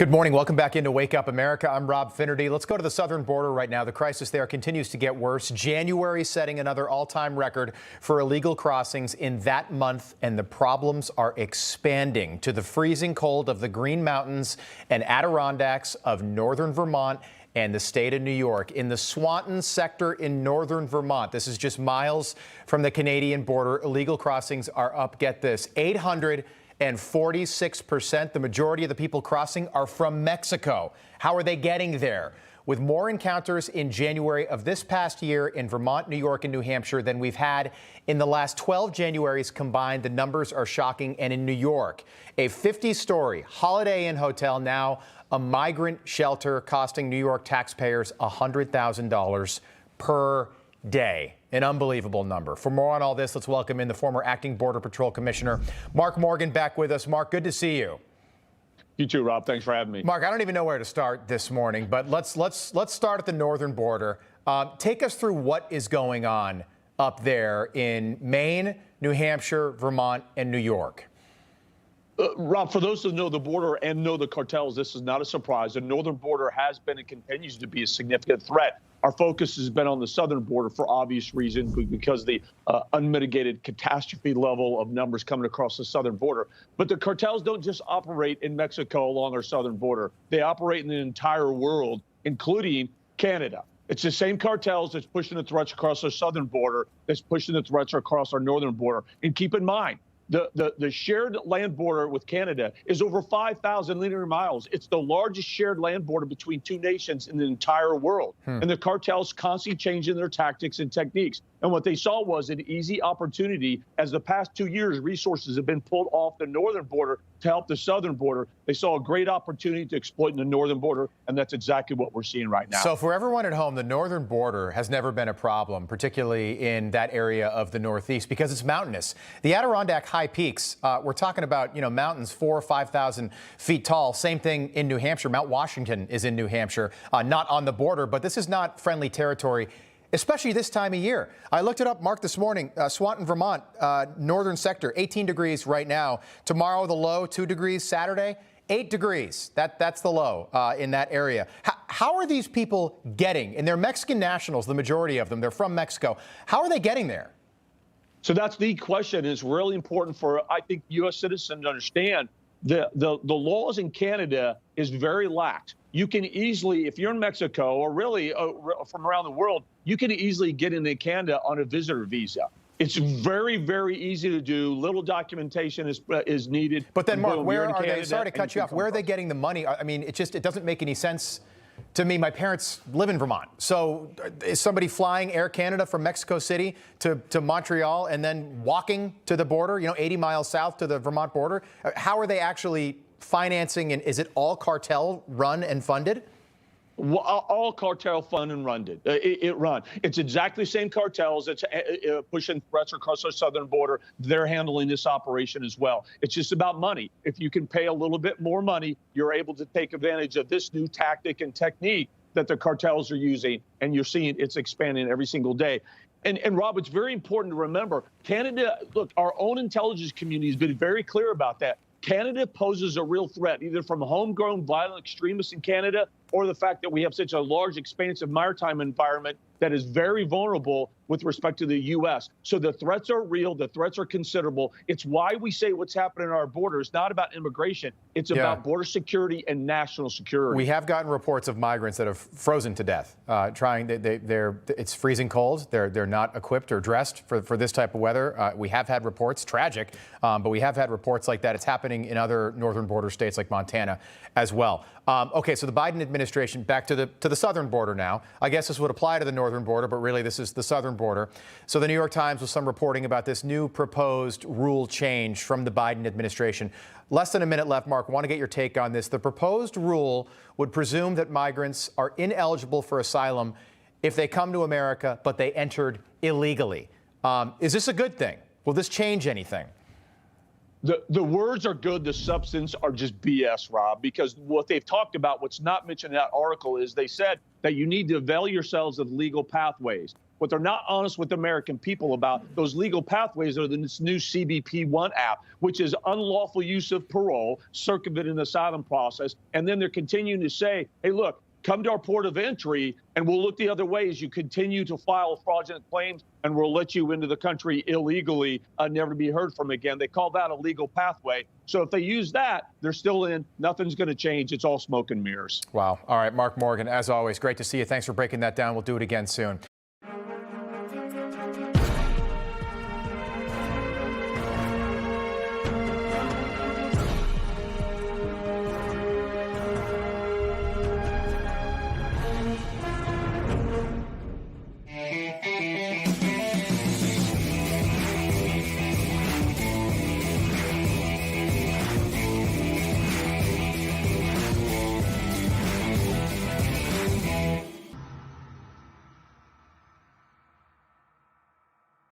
Good morning. Welcome back into Wake Up America. I'm Rob Finnerty. Let's go to the southern border right now. The crisis there continues to get worse. January setting another all-time record for illegal crossings in that month, and the problems are expanding to the freezing cold of the Green Mountains and Adirondacks of northern Vermont and the state of New York. In the Swanton sector in northern Vermont, this is just miles from the Canadian border, illegal crossings are up, get this, 846%. The majority of the people crossing are from Mexico. How are they getting there? With more encounters in January of this past year in Vermont, New York, and New Hampshire than we've had in the last 12 Januaries combined, the numbers are shocking. And in New York, a 50-story Holiday Inn hotel, now a migrant shelter, costing New York taxpayers $100,000 per day. An unbelievable number. For more on all this, let's welcome in the former acting Border Patrol Commissioner Mark Morgan back with us. Mark, good to see you. You too, Rob. Thanks for having me. Mark, I don't even know where to start this morning, but let's start at the northern border. Take us through what is going on up there in Maine, New Hampshire, Vermont, and New York. Rob, for those who know the border and know the cartels, this is not a surprise. The northern border has been and continues to be a significant threat. Our focus has been on the southern border for obvious reasons, because the unmitigated catastrophe level of numbers coming across the southern border. But the cartels don't just operate in Mexico along our southern border. They operate in the entire world, including Canada. It's the same cartels that's pushing the threats across our southern border that's pushing the threats across our northern border. And keep in mind, the shared land border with Canada is over 5,000 linear miles. It's the largest shared land border between two nations in the entire world. And the cartels constantly changing their tactics and techniques. And what they saw was an easy opportunity. As the past 2 years, resources have been pulled off the northern border to help the southern border. They saw a great opportunity to exploit in the northern border, and that's exactly what we're seeing right now. So for everyone at home, the northern border has never been a problem, particularly in that area of the Northeast, because it's mountainous. The Adirondack high peaks, we're talking about, mountains 4,000 or 5,000 feet tall. Same thing in New Hampshire. Mount Washington is in New Hampshire, not on the border, but this is not friendly territory, especially this time of year. I looked it up, Mark, this morning. Swanton, Vermont, northern sector, 18 degrees right now. Tomorrow, the low, 2 degrees. Saturday, 8 degrees. That's the low in that area. How are these people getting? And they're Mexican nationals, the majority of them. They're from Mexico. How are they getting there? So that's the question. It's really important for, I think, U.S. citizens to understand the laws in Canada is very lax. You can easily, if you're in Mexico or really from around the world, you can easily get into Canada on a visitor visa. It's very, very easy to do. Little documentation is needed. But then, Mark, where are they? Sorry to cut you off. Where are they getting the money? I mean, it doesn't make any sense to me. My parents live in Vermont. So is somebody flying Air Canada from Mexico City to Montreal and then walking to the border, 80 miles south to the Vermont border? How are they actually financing, and is it all cartel run and funded? Well, all cartel fund and run It's exactly the same cartels that's pushing threats across our southern border. They're handling this operation as well. It's just about money. If you can pay a little bit more money, you're able to take advantage of this new tactic and technique that the cartels are using, and you're seeing it's expanding every single day. And Rob, it's very important to remember, Canada, look, our own intelligence community has been very clear about that. Canada poses a real threat, either from homegrown violent extremists in Canada or the fact that we have such a large, expansive maritime environment that is very vulnerable with respect to the U.S. So the threats are real. The threats are considerable. It's why we say what's happening on our border is not about immigration. It's about border security and national security. We have gotten reports of migrants that have frozen to death, it's freezing cold. They're not equipped or dressed for this type of weather. We have had reports, tragic, but we have had reports like that. It's happening in other northern border states like Montana as well. Okay, so the Biden administration, back to the southern border now. I guess this would apply to the northern border, but really this is the southern border. So the New York Times with some reporting about this new proposed rule change from the Biden administration. Less than a minute left, Mark. Want to get your take on this. The proposed rule would presume that migrants are ineligible for asylum if they come to America, but they entered illegally. Is this a good thing? Will this change anything? The words are good. The substance are just BS, Rob, because what they've talked about, what's not mentioned in that article, is they said that you need to avail yourselves of legal pathways. What they're not honest with the American people about, those legal pathways are this new CBP One app, which is unlawful use of parole, circumventing the asylum process. And then they're continuing to say, hey, look, come to our port of entry, and we'll look the other way as you continue to file fraudulent claims, and we'll let you into the country illegally, never to be heard from again. They call that a legal pathway. So if they use that, they're still in. Nothing's going to change. It's all smoke and mirrors. Wow. All right, Mark Morgan, as always, great to see you. Thanks for breaking that down. We'll do it again soon.